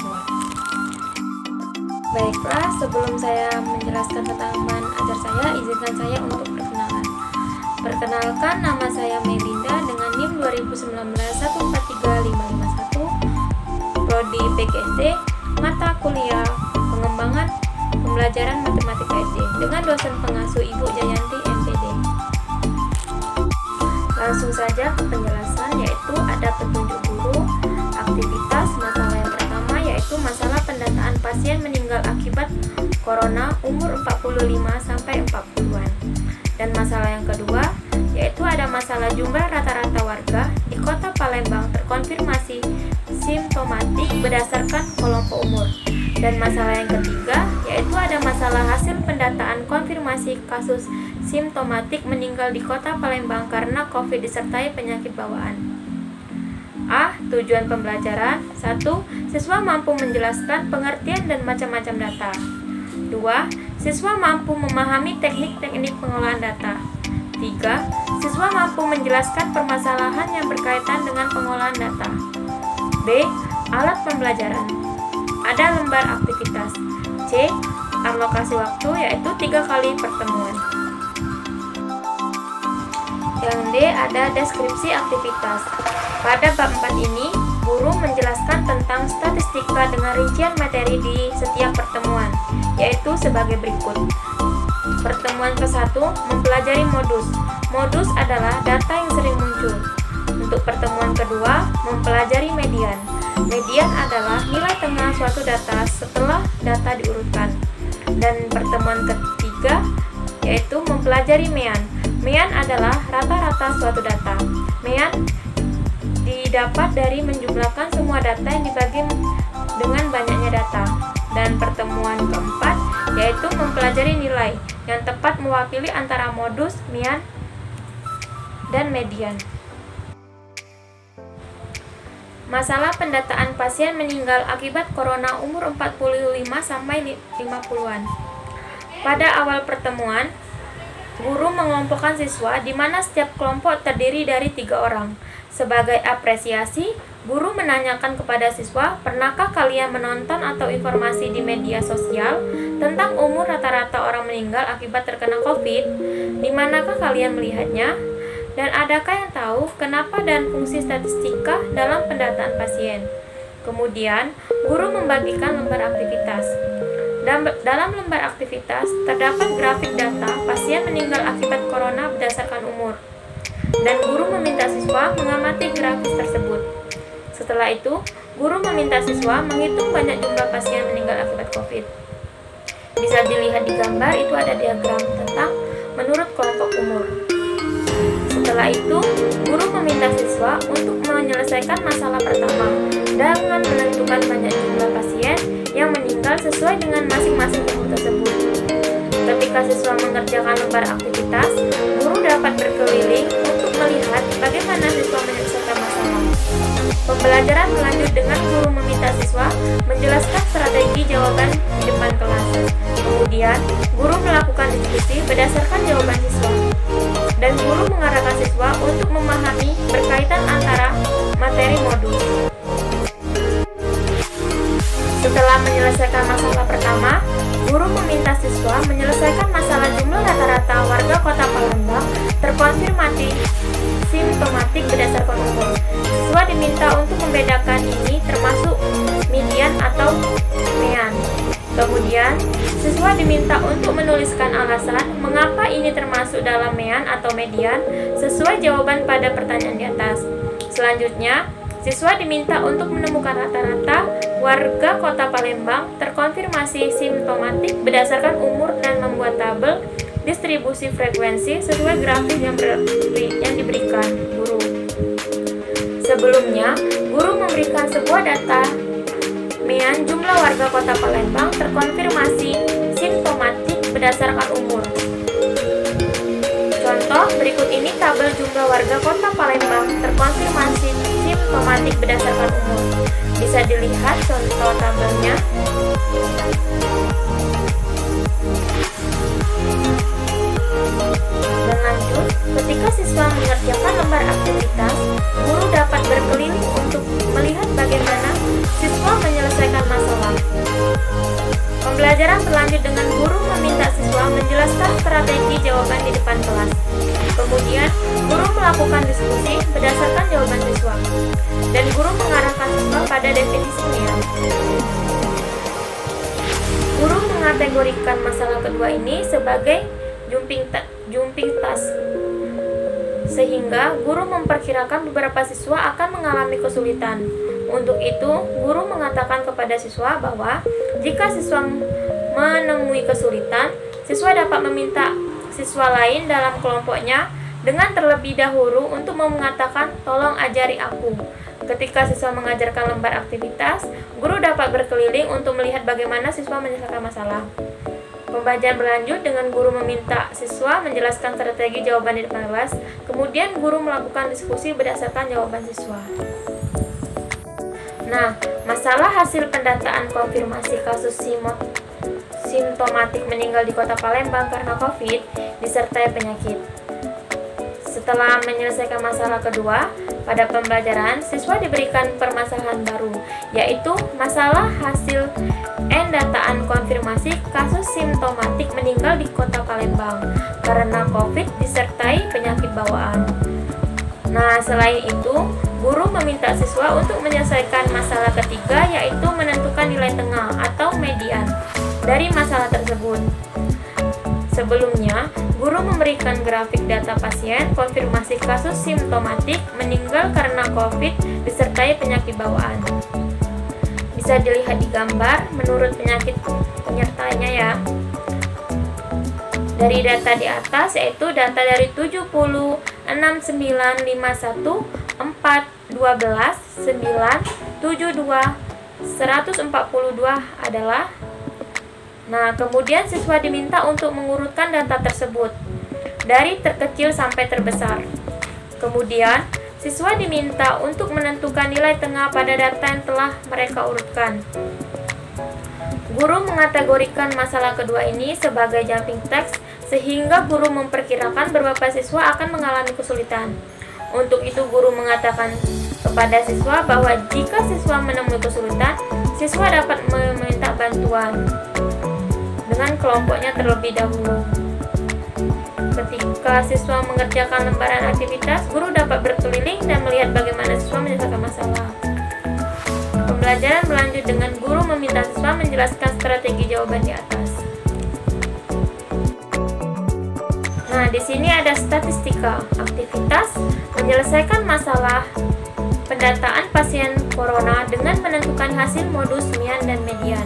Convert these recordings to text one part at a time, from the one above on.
buat. Baiklah, sebelum saya menjelaskan tentang bahan ajar saya, izinkan saya untuk perkenalan. Perkenalkan, nama saya Melinda dengan NIM 2019143551, Prodi PGSD, mata kuliah Pengembangan Pembelajaran Matematika SD, dengan dosen pengasuh Ibu Jayanti MPD. Langsung saja ke penjelasan, yaitu ada petunjuk guru, aktivitas. Masalah yang pertama yaitu masalah pendataan pasien meninggal akibat corona umur 45-40-an. Dan masalah yang kedua yaitu ada masalah jumlah rata-rata warga di Kota Palembang terkonfirmasi simptomatik berdasarkan kelompok umur. Dan masalah yang ketiga yaitu ada masalah hasil pendataan konfirmasi kasus simptomatik meninggal di Kota Palembang karena COVID disertai penyakit bawaan. A. Tujuan pembelajaran. 1. Siswa mampu menjelaskan pengertian dan macam-macam data. 2. Siswa mampu memahami teknik-teknik pengelolaan data. 3. Siswa mampu menjelaskan permasalahan yang berkaitan dengan pengolahan data. B. Alat pembelajaran. Ada lembar aktivitas. C. Alokasi waktu, yaitu 3 kali pertemuan. Yang D. Ada deskripsi aktivitas. Pada bab 4 ini, guru menjelaskan tentang statistika dengan rincian materi di setiap pertemuan, yaitu sebagai berikut. Pertemuan ke-1, mempelajari modus. Modus adalah data yang sering muncul. Untuk pertemuan kedua, mempelajari median. Median adalah nilai tengah suatu data setelah data diurutkan. Dan pertemuan ketiga, yaitu mempelajari mean. Mean adalah rata-rata suatu data. Mean didapat dari menjumlahkan semua data yang dibagi dengan banyaknya data. Dan pertemuan keempat yaitu mempelajari nilai yang tepat mewakili antara modus, mean, dan median. Masalah pendataan pasien meninggal akibat corona umur 45-50-an. Pada awal pertemuan, guru mengelompokkan siswa di mana setiap kelompok terdiri dari 3 orang. Sebagai apresiasi, guru menanyakan kepada siswa, pernahkah kalian menonton atau informasi di media sosial tentang umur rata-rata orang meninggal akibat terkena COVID? Di manakah kalian melihatnya? Dan adakah yang tahu kenapa dan fungsi statistika dalam pendataan pasien? Kemudian, guru membagikan lembar aktivitas. Dalam lembar aktivitas, terdapat grafik data pasien meninggal akibat corona berdasarkan umur. Dan guru meminta siswa mengamati grafis tersebut. Setelah itu, guru meminta siswa menghitung banyak jumlah pasien meninggal akibat COVID. Bisa dilihat di gambar, itu ada diagram tentang menurut kelompok umur. Setelah itu, guru meminta siswa untuk menyelesaikan masalah pertama dengan menentukan banyak jumlah pasien yang meninggal sesuai dengan masing-masing umur tersebut. Ketika siswa mengerjakan lembar aktivitas, guru dapat berkeliling untuk melihat bagaimana siswa menyelesaikan masalah. Pembelajaran berlanjut dengan guru meminta siswa menjelaskan strategi jawaban di depan kelas. Kemudian, guru melakukan diskusi berdasarkan jawaban siswa. Dan guru mengarahkan siswa untuk memahami berkaitan antara materi modul. Setelah menyelesaikan masalah pertama, guru meminta siswa menyelesaikan masalah jumlah rata-rata warga Kota Palembang terkonfirmasi simptomatik berdasarkan umur. Siswa diminta untuk membedakan ini termasuk median atau mean. Kemudian, siswa diminta untuk menuliskan alasan mengapa ini termasuk dalam mean atau median sesuai jawaban pada pertanyaan di atas. Selanjutnya, siswa diminta untuk menemukan rata-rata warga Kota Palembang terkonfirmasi simptomatik berdasarkan umur dan membuat tabel distribusi frekuensi sesuai grafis yang diberikan guru. Sebelumnya, guru memberikan sebuah data mean jumlah warga Kota Palembang terkonfirmasi simptomatik berdasarkan umur. Contoh, berikut ini tabel jumlah warga Kota Palembang terkonfirmasi simptomatik berdasarkan umur. Bisa dilihat contoh tabelnya. Dan lanjut, ketika siswa mengerjakan lembar aktivitas, guru dapat berkeliling untuk melihat bagaimana siswa menyelesaikan Pembelajaran berlanjut dengan guru meminta siswa menjelaskan strategi jawaban di depan kelas. Kemudian, guru melakukan diskusi berdasarkan jawaban siswa, dan guru mengarahkan siswa pada definisinya. Guru mengategorikan masalah kedua ini sebagai jumping task, sehingga guru memperkirakan beberapa siswa akan mengalami kesulitan. Untuk itu, guru mengatakan kepada siswa bahwa jika siswa menemui kesulitan, siswa dapat meminta siswa lain dalam kelompoknya dengan terlebih dahulu untuk mengatakan, "Tolong ajari aku." Ketika siswa mengajarkan lembar aktivitas, guru dapat berkeliling untuk melihat bagaimana siswa menyelesaikan masalah. Pembelajaran berlanjut dengan guru meminta siswa menjelaskan strategi jawaban di depan kelas, kemudian guru melakukan diskusi berdasarkan jawaban siswa. Nah, masalah hasil pendataan konfirmasi kasus simptomatik meninggal di Kota Palembang karena COVID disertai penyakit. Setelah menyelesaikan masalah kedua, pada pembelajaran siswa diberikan permasalahan baru, yaitu masalah hasil pendataan konfirmasi kasus simptomatik meninggal di Kota Palembang karena COVID disertai penyakit bawaan. Nah, selain itu, guru meminta siswa untuk menyelesaikan masalah ketiga, yaitu menentukan nilai tengah atau median dari masalah tersebut. Sebelumnya, guru memberikan grafik data pasien konfirmasi kasus simptomatik meninggal karena COVID disertai penyakit bawaan. Bisa dilihat di gambar menurut penyakit penyertanya ya. Dari data di atas, yaitu data dari 70, 6951, 4, 12, 9, 72, 142 adalah. Nah, kemudian siswa diminta untuk mengurutkan data tersebut dari terkecil sampai terbesar. Kemudian, siswa diminta untuk menentukan nilai tengah pada data yang telah mereka urutkan. Guru mengategorikan masalah kedua ini sebagai jumping text, sehingga guru memperkirakan beberapa siswa akan mengalami kesulitan. Untuk itu, guru mengatakan kepada siswa bahwa jika siswa menemui kesulitan, siswa dapat meminta bantuan dengan kelompoknya terlebih dahulu. Ketika siswa mengerjakan lembaran aktivitas, guru dapat berkeliling dan melihat bagaimana siswa menyelesaikan masalah. Pembelajaran berlanjut dengan guru meminta siswa menjelaskan strategi jawaban di atas. Nah, di sini ada statistika aktivitas menyelesaikan masalah pendataan pasien corona dengan menentukan hasil modus, mean, dan median.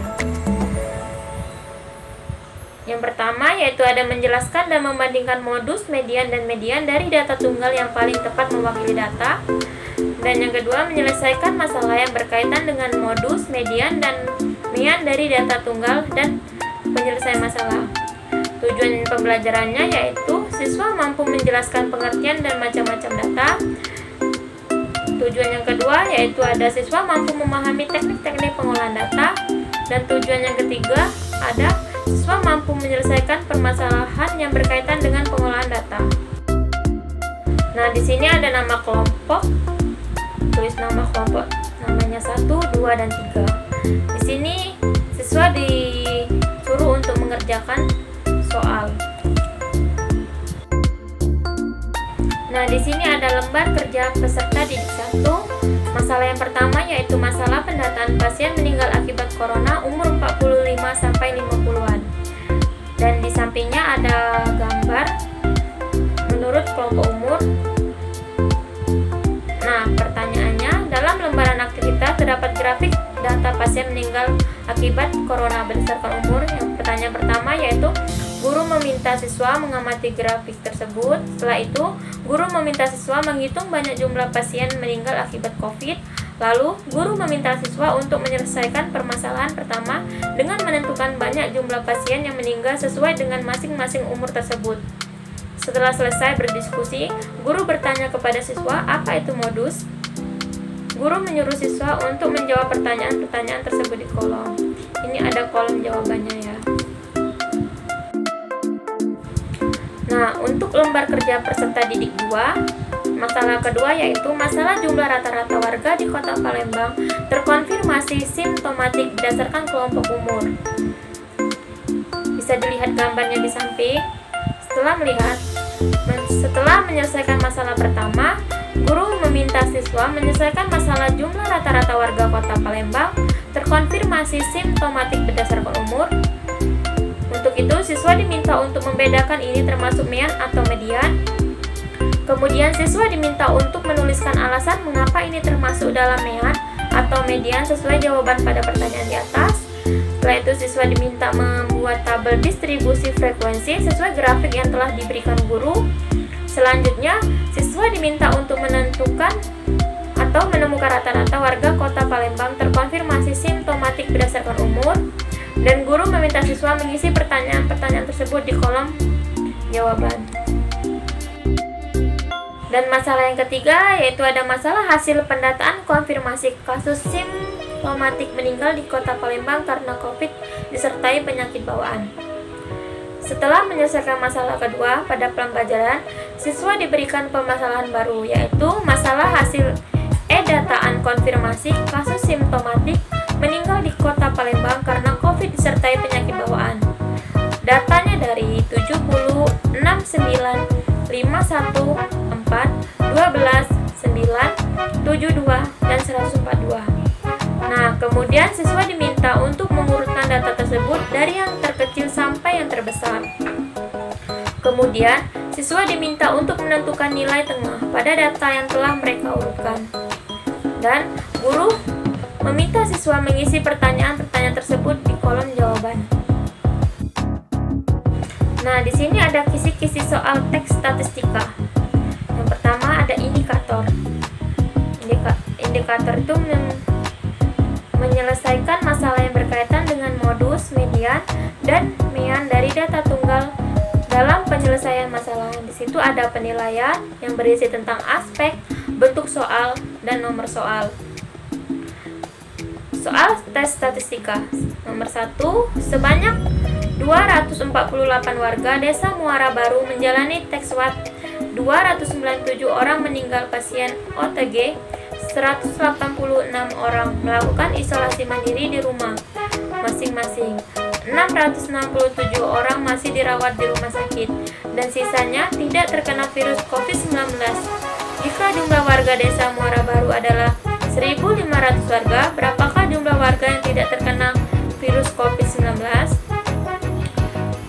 Yang pertama yaitu ada menjelaskan dan membandingkan modus, median, dan median dari data tunggal yang paling tepat mewakili data. Dan yang kedua, menyelesaikan masalah yang berkaitan dengan modus, median, dan mean dari data tunggal dan penyelesaian masalah. Tujuan pembelajarannya yaitu siswa mampu menjelaskan pengertian dan macam-macam data. Tujuan yang kedua yaitu ada siswa mampu memahami teknik-teknik pengolahan data. Dan tujuan yang ketiga ada siswa mampu menyelesaikan permasalahan yang berkaitan dengan pengolahan data. Nah, di sini ada nama kelompok. Tulis nama kelompok, namanya 1, 2, dan 3. Di sini siswa disuruh untuk mengerjakan soal. Nah, di sini ada lembar kerja peserta didik 1. Masalah yang pertama yaitu masalah pendataan pasien meninggal akibat corona umur 45 sampai 50-an. Dan di sampingnya ada gambar menurut kelompok umur. Nah, pertanyaannya, dalam lembaran aktivitas terdapat grafik data pasien meninggal akibat corona berdasarkan umur. Yang pertanyaan pertama yaitu guru meminta siswa mengamati grafik tersebut. Setelah itu, guru meminta siswa menghitung banyak jumlah pasien meninggal akibat COVID. Lalu, guru meminta siswa untuk menyelesaikan permasalahan pertama dengan menentukan banyak jumlah pasien yang meninggal sesuai dengan masing-masing umur tersebut. Setelah selesai berdiskusi, guru bertanya kepada siswa apa itu modus. Guru menyuruh siswa untuk menjawab pertanyaan-pertanyaan tersebut di kolom. Ini ada kolom jawabannya ya. Nah, untuk lembar kerja peserta didik 2, masalah kedua yaitu masalah jumlah rata-rata warga di Kota Palembang terkonfirmasi simptomatik berdasarkan kelompok umur. Bisa dilihat gambarnya di samping. Setelah menyelesaikan masalah pertama, guru meminta siswa menyelesaikan masalah jumlah rata-rata warga Kota Palembang terkonfirmasi simptomatik berdasarkan umur. Untuk itu, siswa diminta untuk membedakan ini termasuk mean atau median. Kemudian, siswa diminta untuk menuliskan alasan mengapa ini termasuk dalam mean atau median sesuai jawaban pada pertanyaan di atas. Setelah itu, siswa diminta membuat tabel distribusi frekuensi sesuai grafik yang telah diberikan guru. Selanjutnya, siswa diminta untuk menentukan atau menemukan rata-rata warga Kota Palembang terkonfirmasi simptomatik berdasarkan umur, dan guru meminta siswa mengisi pertanyaan-pertanyaan tersebut di kolom jawaban. Dan masalah yang ketiga yaitu ada masalah hasil pendataan konfirmasi kasus simptomatik meninggal di Kota Palembang karena COVID disertai penyakit bawaan. Setelah menyelesaikan masalah kedua pada pembelajaran, siswa diberikan permasalahan baru yaitu masalah hasil dataan konfirmasi kasus simptomatik meninggal di Kota Palembang karena COVID disertai penyakit bawaan. Datanya dari 70, 69, 51, 4, 12, 9, 72, dan 142. Nah, kemudian siswa diminta untuk mengurutkan data tersebut dari yang terkecil sampai yang terbesar. Kemudian, siswa diminta untuk menentukan nilai tengah pada data yang telah mereka urutkan. Dan guru meminta siswa mengisi pertanyaan-pertanyaan tersebut di kolom jawaban. Nah, di sini ada kisi-kisi soal teks statistika. Yang pertama ada indikator. Indikator itu menyelesaikan masalah yang berkaitan dengan modus, median, dan mean dari data tunggal dalam penyelesaian masalah. Di situ ada penilaian yang berisi tentang aspek, bentuk soal, dan nomor soal. Soal tes statistika. Nomor 1, sebanyak 248 warga Desa Muara Baru menjalani tes swab. 297 orang meninggal pasien OTG. 186 orang melakukan isolasi mandiri di rumah masing-masing. 667 orang masih dirawat di rumah sakit dan sisanya tidak terkena virus COVID-19. Jika jumlah warga Desa Muara Baru adalah 1.500 warga, berapakah jumlah warga yang tidak terkena virus COVID-19?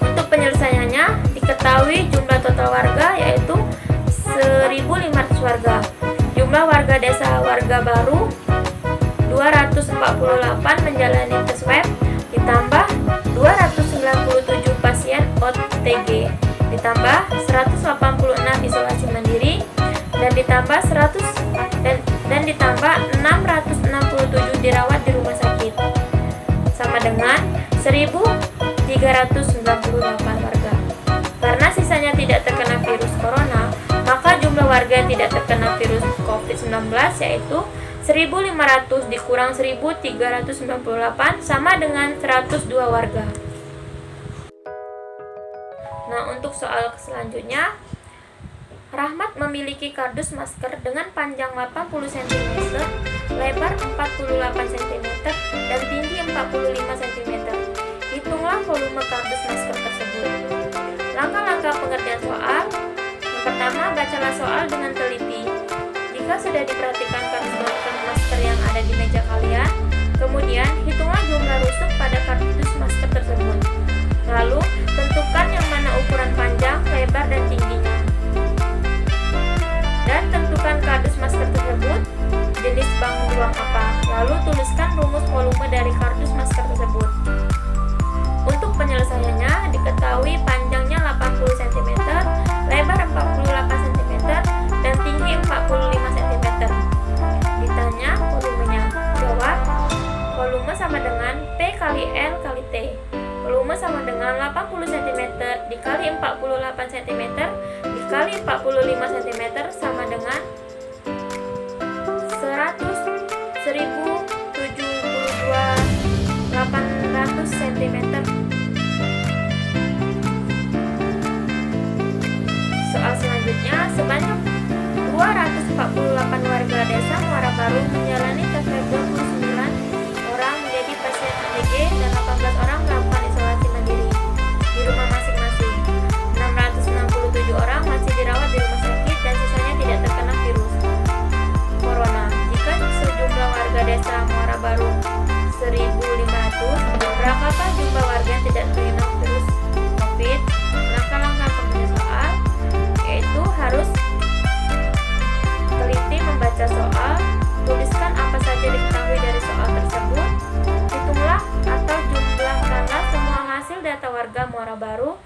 Untuk penyelesaiannya, diketahui jumlah total warga yaitu 1.500 warga. Jumlah warga Desa Warga Baru 248 menjalani tes swab, ditambah 297 pasien OTG, ditambah 186 isolasi mandiri, dan ditambah 667 dirawat di rumah sakit, sama dengan 1.398 warga. Karena sisanya tidak terkena virus corona, maka jumlah warga yang tidak terkena virus COVID-19 yaitu 1.500 dikurang 1.398 sama dengan 102 warga. Nah, untuk soal selanjutnya, Rahmat memiliki kardus masker dengan panjang 80 cm, lebar 48 cm, dan tinggi 45 cm. Hitunglah volume kardus masker tersebut. Langkah-langkah pengerjaan soal. Yang pertama, bacalah soal dengan teliti. Jika sudah diperhatikan kardus masker yang ada di meja kalian, kemudian hitunglah jumlah rusuk pada kardus masker tersebut. Lalu, tentukan yang mana ukuran panjang, lebar, dan tingginya. Dan tentukan kardus masker tersebut jenis ruang apa. Lalu tuliskan rumus volume dari kardus masker tersebut. Untuk penyelesaiannya, diketahui panjangnya 80 cm, lebar 48 cm, dan tinggi 45 cm. Ditanya volumenya. Jawab, volume sama dengan P kali L kali T. Volume sama dengan 80 cm dikali 48 cm dikali 45 cm sama dengan 1.072.800 cm. Soal selanjutnya, sebanyak 248 warga Desa Muara Baru menjalani tes swab, 29 orang menjadi pasien OTG dan 18 orang melakukan isolasi mandiri.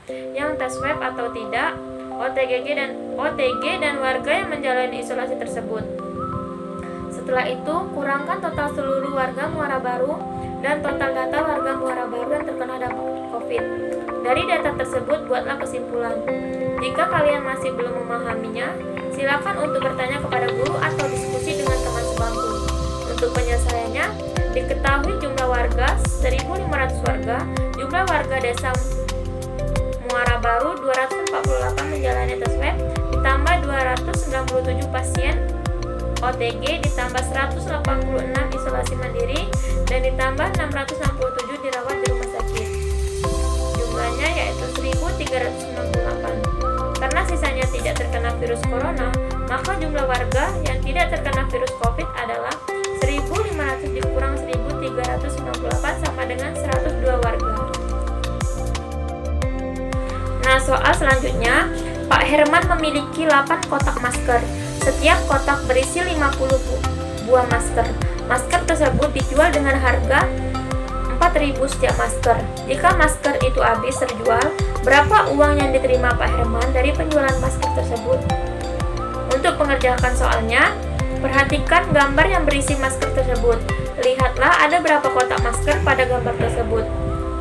yang tes swab atau tidak, OTG dan warga yang menjalani isolasi tersebut. Setelah itu, kurangkan total seluruh warga Muara Baru dan total data warga Muara Baru yang terkena dampak COVID. Dari data tersebut, buatlah kesimpulan. Jika kalian masih belum memahaminya, silakan untuk bertanya kepada guru atau diskusi dengan teman sebangku. Untuk penyelesaiannya, diketahui jumlah warga 1.500 warga, jumlah warga desa Muara Baru 248 menjalani tes swab, ditambah 297 pasien OTG, ditambah 186 isolasi mandiri, dan ditambah 667 dirawat di rumah sakit. Jumlahnya yaitu 1.398. Karena sisanya tidak terkena virus corona, maka jumlah warga yang tidak terkena virus COVID adalah 1.500 dikurang 1.398 sama dengan 102 warga. Nah, soal selanjutnya, Pak Herman memiliki 8 kotak masker. Setiap kotak berisi 50 buah masker. Masker tersebut dijual dengan harga 4.000 setiap masker. Jika masker itu habis terjual, berapa uang yang diterima Pak Herman dari penjualan masker tersebut? Untuk mengerjakan soalnya, perhatikan gambar yang berisi masker tersebut. Lihatlah ada berapa kotak masker pada gambar tersebut.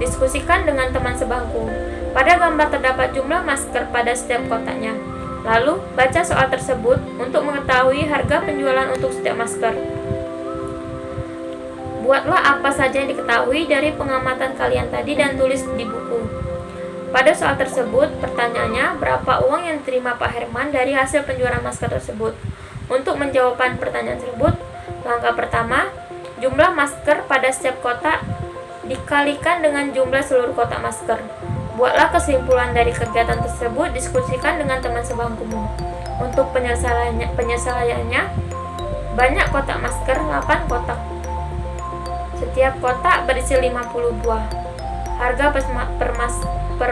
Diskusikan dengan teman sebangku. Pada gambar terdapat jumlah masker pada setiap kotaknya. Lalu, baca soal tersebut untuk mengetahui harga penjualan untuk setiap masker. Buatlah apa saja yang diketahui dari pengamatan kalian tadi dan tulis di buku. Pada soal tersebut, pertanyaannya, berapa uang yang diterima Pak Herman dari hasil penjualan masker tersebut? Untuk menjawab pertanyaan tersebut, langkah pertama, jumlah masker pada setiap kotak dikalikan dengan jumlah seluruh kotak masker. Buatlah kesimpulan dari kegiatan tersebut, diskusikan dengan teman sebangkumu. Untuk penyelesaiannya, banyak kotak masker, 8 kotak. Setiap kotak berisi 50 buah. Harga per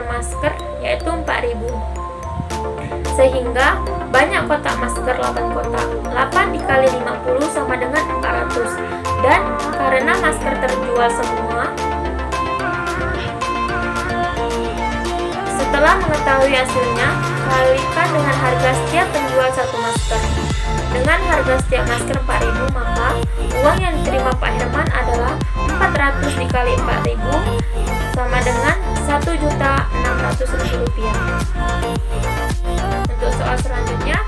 masker yaitu 4.000. Sehingga banyak kotak masker 8 kotak. 8 dikali 50 sama dengan 400. Dan karena masker terjual semua, setelah mengetahui hasilnya, kalikan dengan harga setiap penjual satu masker. Dengan harga setiap masker 4.000, maka uang yang diterima Pak Herman adalah 400 dikali 4.000 sama dengan Rp1.600.000. Untuk soal selanjutnya,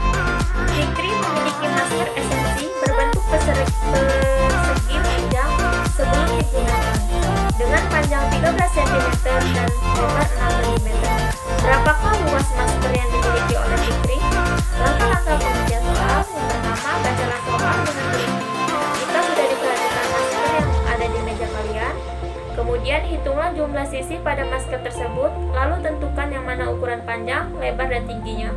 Fikri memiliki masker esensi berbentuk persegi panjang sebelum digunakan dengan panjang 13 cm dan lebar 6 mm. Berapakah luas masker yang dimiliki oleh Fikri? Langkah-langkah pengerjaan soal. Yang pertama, bacalah soal dengan teliti. Jika sudah diperhatikan masker yang ada di meja kalian, kemudian hitunglah jumlah sisi pada masker tersebut, lalu tentukan yang mana ukuran panjang, lebar, dan tingginya.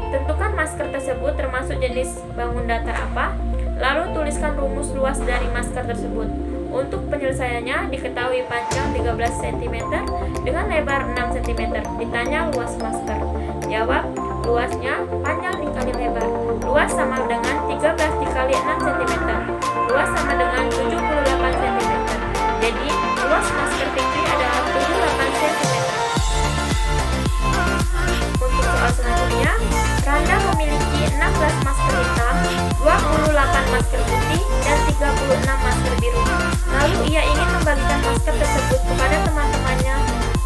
Tentukan masker tersebut termasuk jenis bangun datar apa, lalu tuliskan rumus luas dari masker tersebut. Untuk penyelesaiannya, diketahui panjang 13 cm dengan lebar 6 cm. Ditanya luas masker. Jawab, luasnya panjang dikali lebar. Luas sama dengan 13 dikali 6 cm. Luas sama dengan 78 cm. Jadi, luas masker Fikri adalah 78 cm. Untuk soal selanjutnya, Randa memiliki 16 masker hitam, 28 masker putih, dan 36 masker biru. Lalu ia ingin membagikan masker tersebut kepada teman-temannya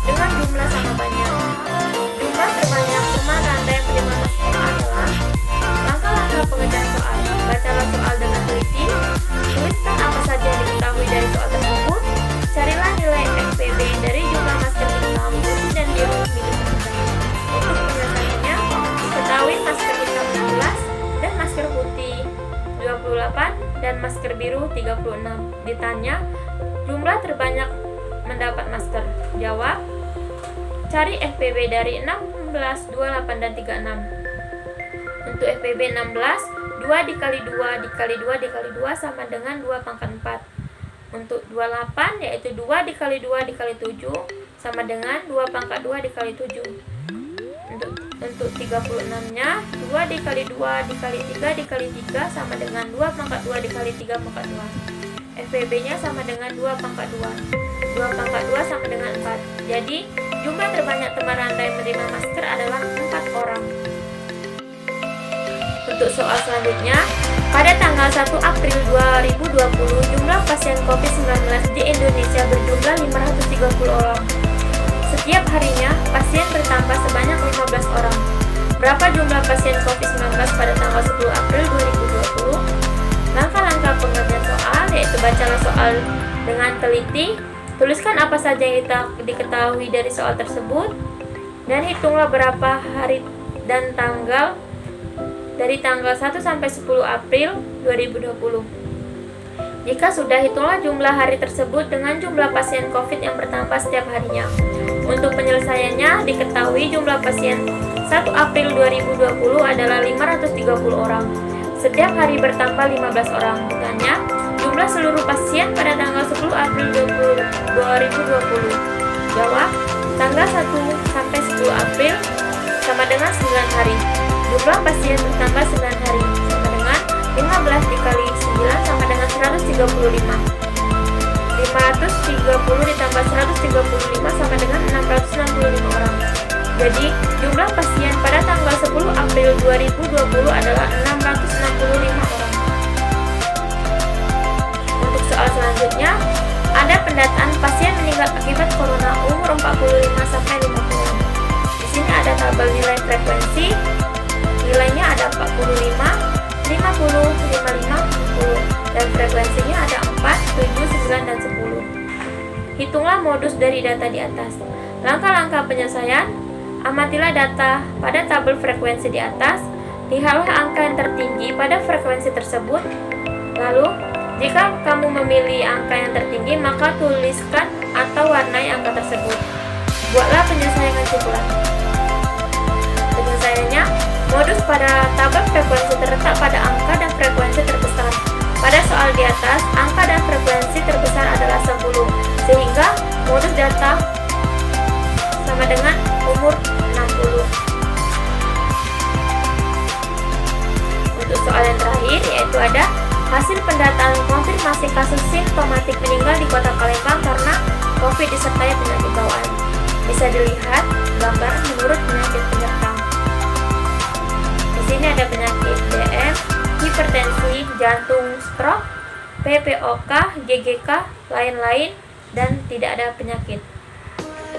dengan jumlah sama banyak. Jumlah terbanyak teman Randa yang menerima masker adalah langkah-langkah pengerjaan soal. Bacalah soal dengan teliti, tuliskan apa saja yang diketahui dari soal tersebut, carilah nilai FPB dari jumlah masker hitam, putih, dan biru milik Anda. Untuk penyelesaiannya, diketahui masker hitam 16 dan masker putih 28 dan masker biru 36. Ditanya, jumlah terbanyak mendapat masker. Jawab, cari FPB dari 16, 28, dan 36. Untuk FPB 16, 2 dikali 2 dikali 2 dikali 2 sama dengan 2 pangkat 4. Untuk 28 yaitu 2 dikali 2 dikali 7 sama dengan 2 pangkat 2 dikali 7. Untuk 36-nya, 2 dikali 2 dikali 3 dikali 3 sama dengan 2 pangkat 2 dikali 3 pangkat 2. FPB-nya sama dengan 2 pangkat 2. 2 pangkat 2 sama dengan 4. Jadi, Jumlah terbanyak teman Anda yang menerima masker adalah 4 orang. Untuk soal selanjutnya, pada tanggal 1 April 2020, jumlah pasien COVID-19 di Indonesia berjumlah 530 orang. Setiap harinya, pasien bertambah sebanyak 15 orang. Berapa jumlah pasien COVID-19 pada tanggal 10 April 2020? Langkah-langkah pengertian soal, yaitu bacalah soal dengan teliti, tuliskan apa saja yang diketahui dari soal tersebut, dan hitunglah berapa hari dan tanggal dari tanggal 1 sampai 10 April 2020. Jika sudah, hitunglah jumlah hari tersebut dengan jumlah pasien COVID yang bertambah setiap harinya. Untuk penyelesaiannya, diketahui jumlah pasien 1 April 2020 adalah 530 orang. Setiap hari bertambah 15 orang. Tanya, jumlah seluruh pasien pada tanggal 10 April 2020. Jawab, tanggal 1 sampai 10 April sama dengan 9 hari. Jumlah pasien bertambah 9 hari sama dengan 15 dikali 9 sama dengan 135. 530 ditambah 135 sama dengan 665 orang. Jadi, jumlah pasien pada tanggal 10 April 2020 adalah 665 orang. Untuk soal selanjutnya, ada pendataan pasien meninggal akibat corona umur 45 sampai 50. Di sini ada tabel nilai frekuensi. Nilainya ada 45, 50, 55, 60, dan frekuensinya ada 4, 7, 9, dan 10. Hitunglah modus dari data di atas. Langkah-langkah penyelesaian, amatilah data pada tabel frekuensi di atas, lihatlah angka yang tertinggi pada frekuensi tersebut. Lalu, jika kamu memilih angka yang tertinggi, maka tuliskan atau warnai angka tersebut. Buatlah penyelesaian kesimpulan. Penyelesaiannya, modus pada tabel frekuensi terletak pada angka dan frekuensi terbesar. Pada soal di atas, angka dan frekuensi terbesar adalah 10, sehingga modus data sama dengan umur 60. Untuk soal yang terakhir, yaitu ada hasil pendataan konfirmasi kasus simptomatik meninggal di Kota Palembang karena COVID disertai penyakit bawaan. Bisa dilihat gambar menurut penyakit penyerta. Di sini ada penyakit DM, hipertensi, jantung, stroke, PPOK, GGK, lain-lain, dan tidak ada penyakit.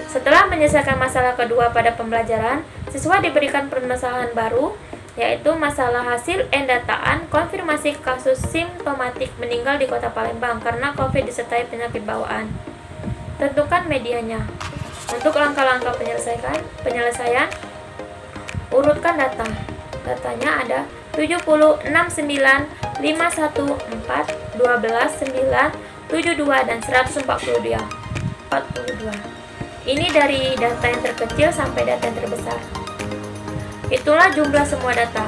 Setelah menyelesaikan masalah kedua pada pembelajaran, siswa diberikan permasalahan baru, yaitu masalah hasil endataan konfirmasi kasus simptomatik meninggal di Kota Palembang karena COVID disertai penyakit bawaan. Tentukan medianya. Untuk langkah-langkah penyelesaian, urutkan data. Datanya ada 70, 69, 514, 12, 9, 72, dan 142. Ini dari data yang terkecil sampai data yang terbesar. Itulah jumlah semua data.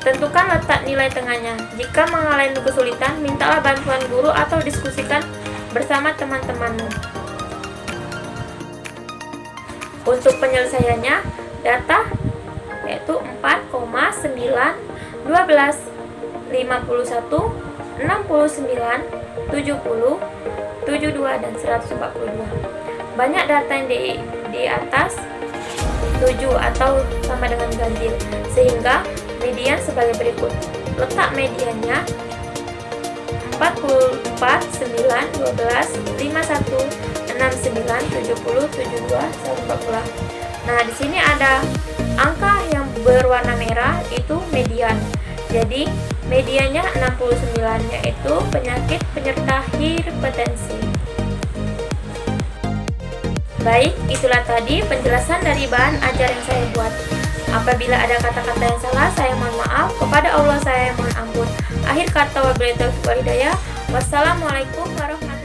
Tentukan letak nilai tengahnya. Jika mengalami kesulitan, mintalah bantuan guru atau diskusikan bersama teman-temanmu. Untuk penyelesaiannya, data yaitu 4,9, 12, 51, 69, 70, 72, dan 142. Banyak data yang di atas 7 atau sama dengan ganjil, sehingga median sebagai berikut. Letak mediannya 44, 9, 12, 51, 69, 70, 72, 140. Nah, di sini ada angka yang berwarna merah, itu median. Jadi, mediannya 69, yaitu penyakit penyerta hipertensi. Baik, itulah tadi penjelasan dari bahan ajar yang saya buat. Apabila ada kata-kata yang salah, saya mohon maaf. Kepada Allah saya mohon ampun. Akhir kata, wabillahi taufiq wal hidayah. Wassalamualaikum warahmatullahi wabarakatuh.